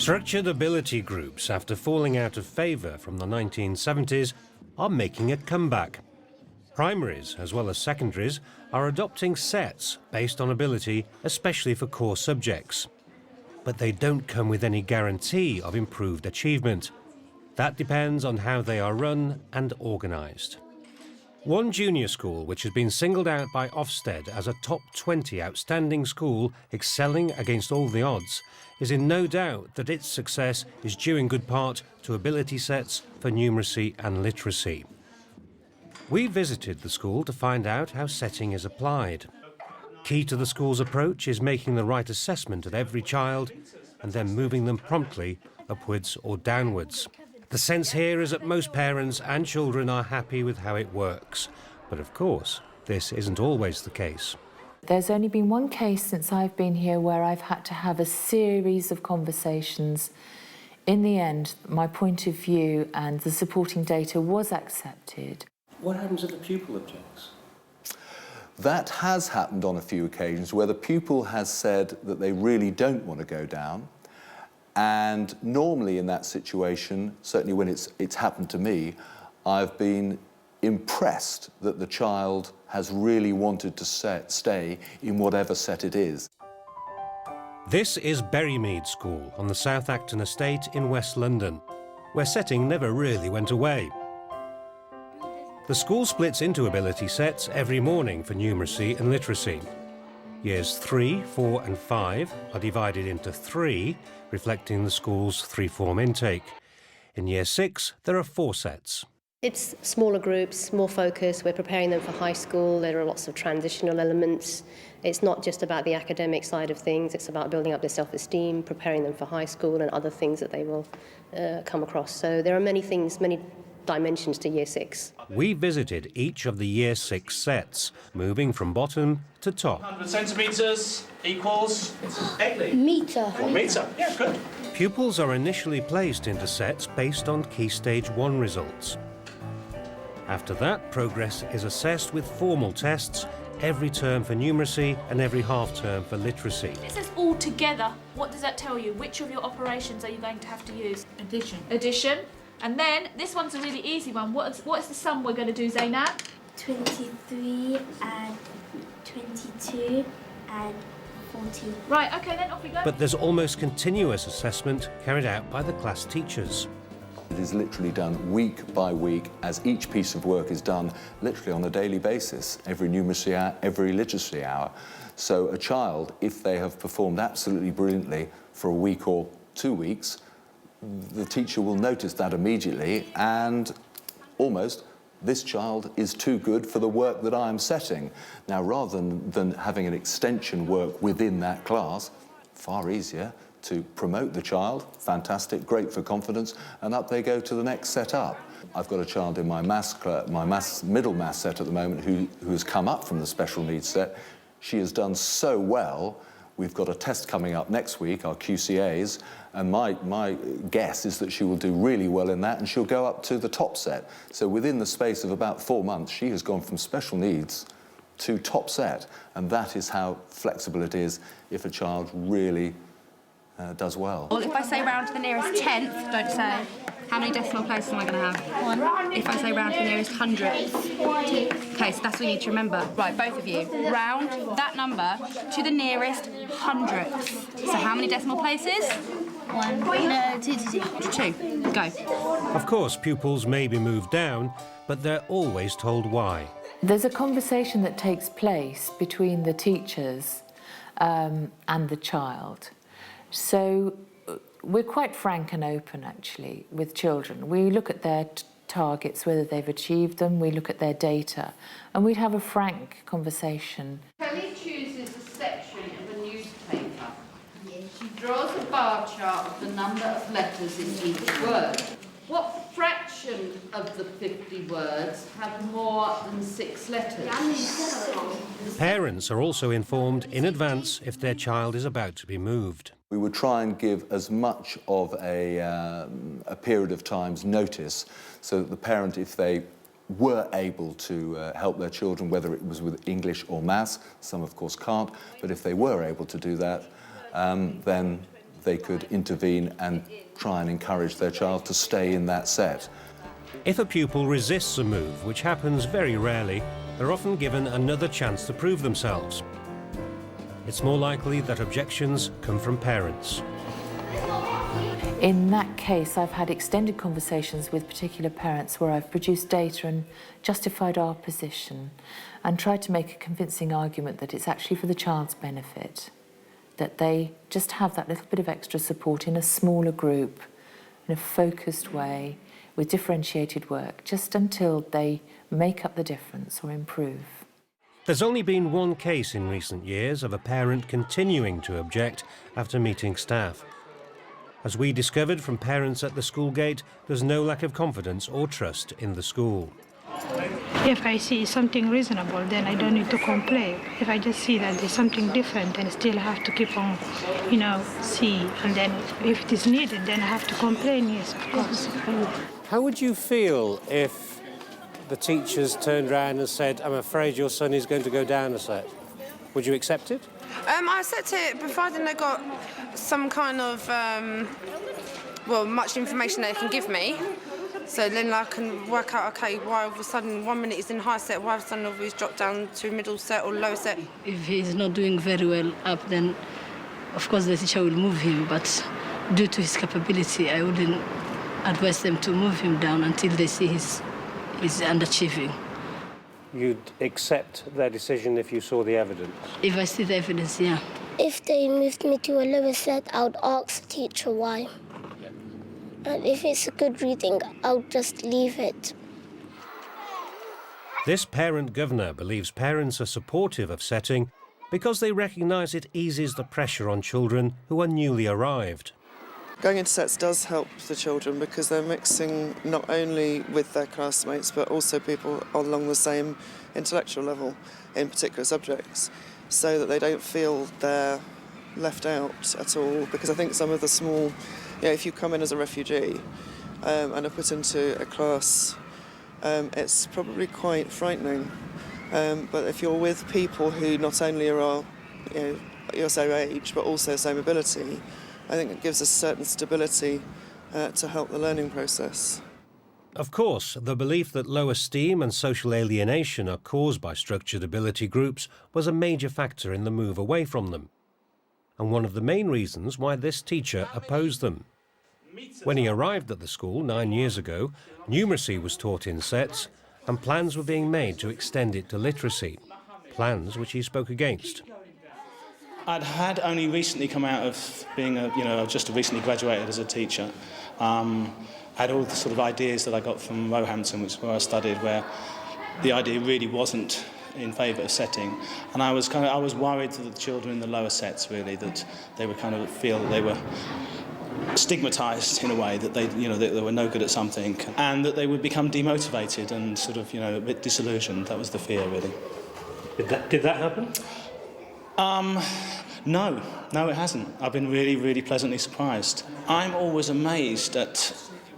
Structured ability groups, after falling out of favour from the 1970s, are making a comeback. Primaries, as well as secondaries, are adopting sets based on ability, especially for core subjects. But they don't come with any guarantee of improved achievement. That depends on how they are run and organised. One junior school, which has been singled out by Ofsted as a top 20 outstanding school excelling against all the odds, is in no doubt that its success is due in good part to ability sets for numeracy and literacy. We visited the school to find out how setting is applied. Key to the school's approach is making the right assessment of every child and then moving them promptly upwards or downwards. The sense here is that most parents and children are happy with how it works. But of course, this isn't always the case. There's only been one case since I've been here where I've had to have a series of conversations. In the end, my point of view and the supporting data was accepted. What happens if the pupil objects? That has happened on a few occasions where the pupil has said that they really don't want to go down. And normally in that situation, certainly when it's happened to me, I've been impressed that the child has really wanted to stay in whatever set it is. This is Berrymead School on the South Acton estate in West London, where setting never really went away. The school splits into ability sets every morning for numeracy and literacy. Years 3, 4 and 5 are divided into 3, reflecting the school's 3-form intake. In Year 6, there are 4 sets. It's smaller groups, more focus. We're preparing them for high school. There are lots of transitional elements. It's not just about the academic side of things. It's about building up their self-esteem, preparing them for high school and other things that they will come across. So there are many things, many dimensions to Year 6. We visited each of the Year 6 sets, moving from bottom to top. 100 centimetres equals 8 metre. 1 metre, yeah, good. Pupils are initially placed into sets based on Key Stage 1 results. After that, progress is assessed with formal tests every term for numeracy and every half term for literacy. It says all together. What does that tell you? Which of your operations are you going to have to use? Addition. Addition. And then, this one's a really easy one. What is the sum we're going to do, Zainab? 23 and 22 and 14. Right, OK, then off we go. But there's almost continuous assessment carried out by the class teachers. It is literally done week by week as each piece of work is done literally on a daily basis, every numeracy hour, every literacy hour. So a child, if they have performed absolutely brilliantly for a week or 2 weeks, the teacher will notice that immediately and almost, this child is too good for the work that I am setting. Now, rather than having an extension work within that class, far easier to promote the child, fantastic, great for confidence, and up they go to the next set up. I've got a child in my middle maths set at the moment who has come up from the special needs set. She has done so well. We've got a test coming up next week, our QCAs, and my guess is that she will do really well in that and she'll go up to the top set. So within the space of about 4 months, she has gone from special needs to top set, and that is how flexible it is if a child really does well. Well, if I say round to the nearest tenth, don't say, how many decimal places am I going to have? 1. If I say round to the nearest hundredth? 2. Okay, so that's what you need to remember. Right, both of you. Round that number to the nearest hundredth. So how many decimal places? 1. No, 2. 2. Go. Of course, pupils may be moved down, but they're always told why. There's a conversation that takes place between the teachers and the child. So we're quite frank and open, actually, with children. We look at their targets, whether they've achieved them, we look at their data, and we'd have a frank conversation. Kelly chooses a section of a newspaper. She draws a bar chart of the number of letters in each word. What fraction of the 50 words have more than 6 letters? Parents are also informed in advance if their child is about to be moved. We would try and give as much of a period of time's notice so that the parent, if they were able to help their children, whether it was with English or maths, some of course can't, but if they were able to do that, then they could intervene and try and encourage their child to stay in that set. If a pupil resists a move, which happens very rarely, they're often given another chance to prove themselves. It's more likely that objections come from parents. In that case, I've had extended conversations with particular parents where I've produced data and justified our position and tried to make a convincing argument that it's actually for the child's benefit, that they just have that little bit of extra support in a smaller group, in a focused way, with differentiated work, just until they make up the difference or improve. There's only been one case in recent years of a parent continuing to object after meeting staff. As we discovered from parents at the school gate, there's no lack of confidence or trust in the school. If I see something reasonable, then I don't need to complain. If I just see that there's something different, then I still have to keep on, see. And then if it is needed, then I have to complain, yes, of course. How would you feel if the teachers turned around and said, I'm afraid your son is going to go down a set? Would you accept it? I accept it, providing they got some kind of, much information they can give me. So then I can work out, okay, why all of a sudden 1 minute he's in high set, why all of a sudden he's dropped down to middle set or low set. If he's not doing very well up, then of course the teacher will move him, but due to his capability, I wouldn't advise them to move him down until they see he's underachieving. You'd accept their decision if you saw the evidence? If I see the evidence, yeah. If they moved me to a lower set, I would ask the teacher why. And if it's a good reading, I'll just leave it. This parent governor believes parents are supportive of setting because they recognise it eases the pressure on children who are newly arrived. Going into sets does help the children because they're mixing not only with their classmates but also people along the same intellectual level in particular subjects, so that they don't feel they're left out at all. Because I think some of the small, if you come in as a refugee and are put into a class, it's probably quite frightening. But if you're with people who not only are your same age but also same ability, I think it gives a certain stability to help the learning process. Of course, the belief that low esteem and social alienation are caused by structured ability groups was a major factor in the move away from them, and one of the main reasons why this teacher opposed them. When he arrived at the school 9 years ago, numeracy was taught in sets, and plans were being made to extend it to literacy, plans which he spoke against. I'd only recently come out of being just recently graduated as a teacher. I had all the sort of ideas that I got from Roehampton, which is where I studied, where the idea really wasn't in favour of setting, and I was worried that the children in the lower sets really, that they would kind of feel that they were stigmatised in a way, that that they were no good at something, and that they would become demotivated and sort of a bit disillusioned. That was the fear really. Did that happen? No, it hasn't. I've been really, really pleasantly surprised. I'm always amazed at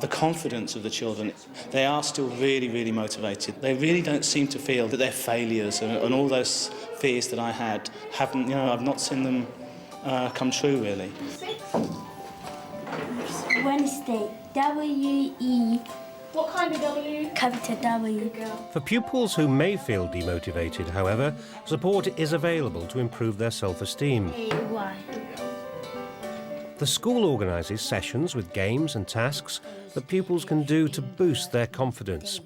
the confidence of the children. They are still really, really motivated. They really don't seem to feel that they're failures, and all those fears that I had haven't, I've not seen them come true really. Wednesday, W-E. What kind of W? Capital W. For pupils who may feel demotivated, however, support is available to improve their self-esteem. A-Y. The school organises sessions with games and tasks that pupils can do to boost their confidence.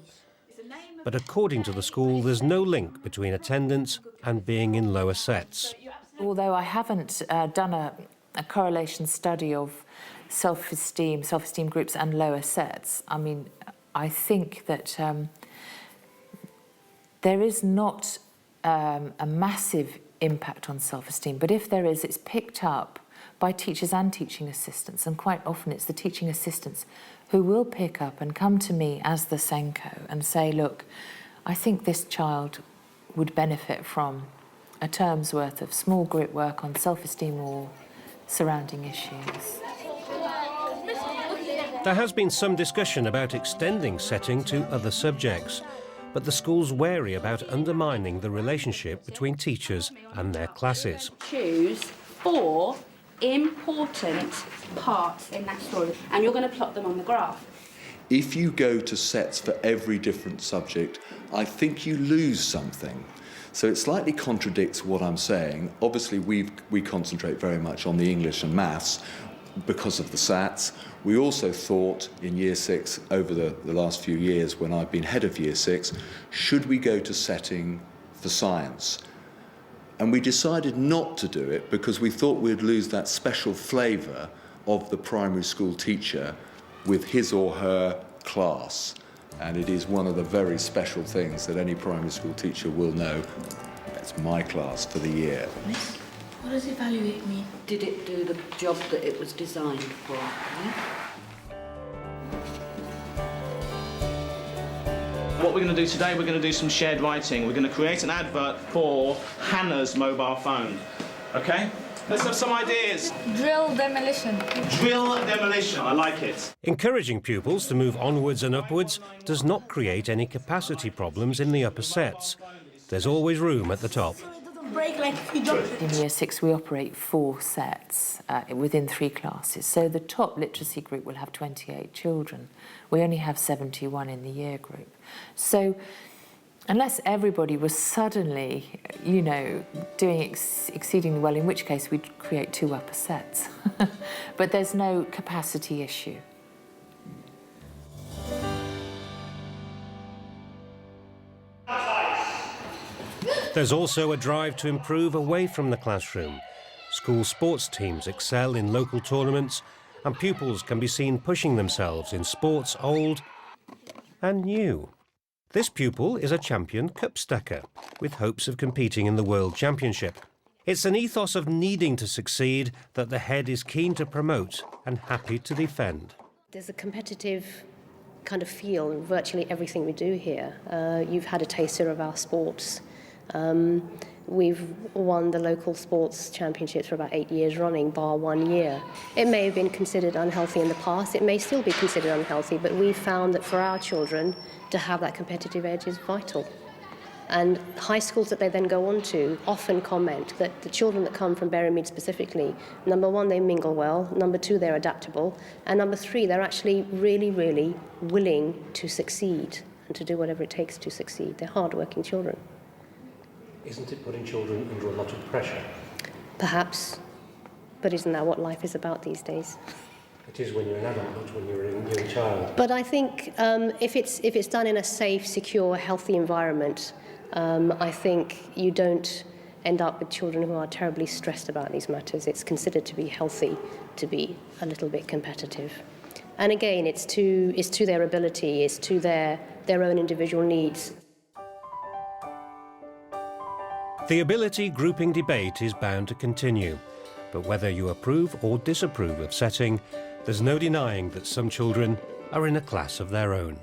But according to the school, there's no link between attendance and being in lower sets. Although I haven't done a correlation study of self-esteem groups and lower sets, I think that there is not a massive impact on self-esteem, but if there is, it's picked up by teachers and teaching assistants, and quite often it's the teaching assistants who will pick up and come to me as the Senko and say, look, I think this child would benefit from a term's worth of small group work on self-esteem or surrounding issues. There has been some discussion about extending setting to other subjects, but the school's wary about undermining the relationship between teachers and their classes. Choose 4 important parts in that story, and you're going to plot them on the graph. If you go to sets for every different subject, I think you lose something. So it slightly contradicts what I'm saying. Obviously, we concentrate very much on the English and maths because of the SATs. We also thought in Year 6, over the last few years when I've been head of Year 6, should we go to setting for science? And we decided not to do it because we thought we'd lose that special flavour of the primary school teacher with his or her class. And it is one of the very special things that any primary school teacher will know. That's my class for the year. Miss, what does evaluate mean? Did it do the job that it was designed for? What we're going to do today, we're going to do some shared writing. We're going to create an advert for Hannah's mobile phone. Okay? Let's have some ideas. Drill demolition. Drill demolition, I like it. Encouraging pupils to move onwards and upwards does not create any capacity problems in the upper sets. There's always room at the top. Break like if you don't. In Year 6, we operate 4 sets within 3 classes. So the top literacy group will have 28 children. We only have 71 in the year group. So unless everybody was suddenly, you know, doing exceedingly well, in which case we'd create 2 upper sets. But there's no capacity issue. There's also a drive to improve away from the classroom. School sports teams excel in local tournaments, and pupils can be seen pushing themselves in sports old and new. This pupil is a champion cup stacker, with hopes of competing in the World Championship. It's an ethos of needing to succeed that the head is keen to promote and happy to defend. There's a competitive kind of feel in virtually everything we do here. You've had a taster of our sports. We've won the local sports championships for about 8 years running, bar 1 year. It may have been considered unhealthy in the past, it may still be considered unhealthy, but we've found that for our children to have that competitive edge is vital. And high schools that they then go on to often comment that the children that come from Berrymead specifically, number 1, they mingle well, number 2, they're adaptable, and number 3, they're actually really, really willing to succeed and to do whatever it takes to succeed. They're hard-working children. Isn't it putting children under a lot of pressure? Perhaps, but isn't that what life is about these days? It is when you're an adult, not when you're a young child. But I think if it's done in a safe, secure, healthy environment, I think you don't end up with children who are terribly stressed about these matters. It's considered to be healthy to be a little bit competitive. And again, it's to their ability, it's to their own individual needs. The ability grouping debate is bound to continue, but whether you approve or disapprove of setting, there's no denying that some children are in a class of their own.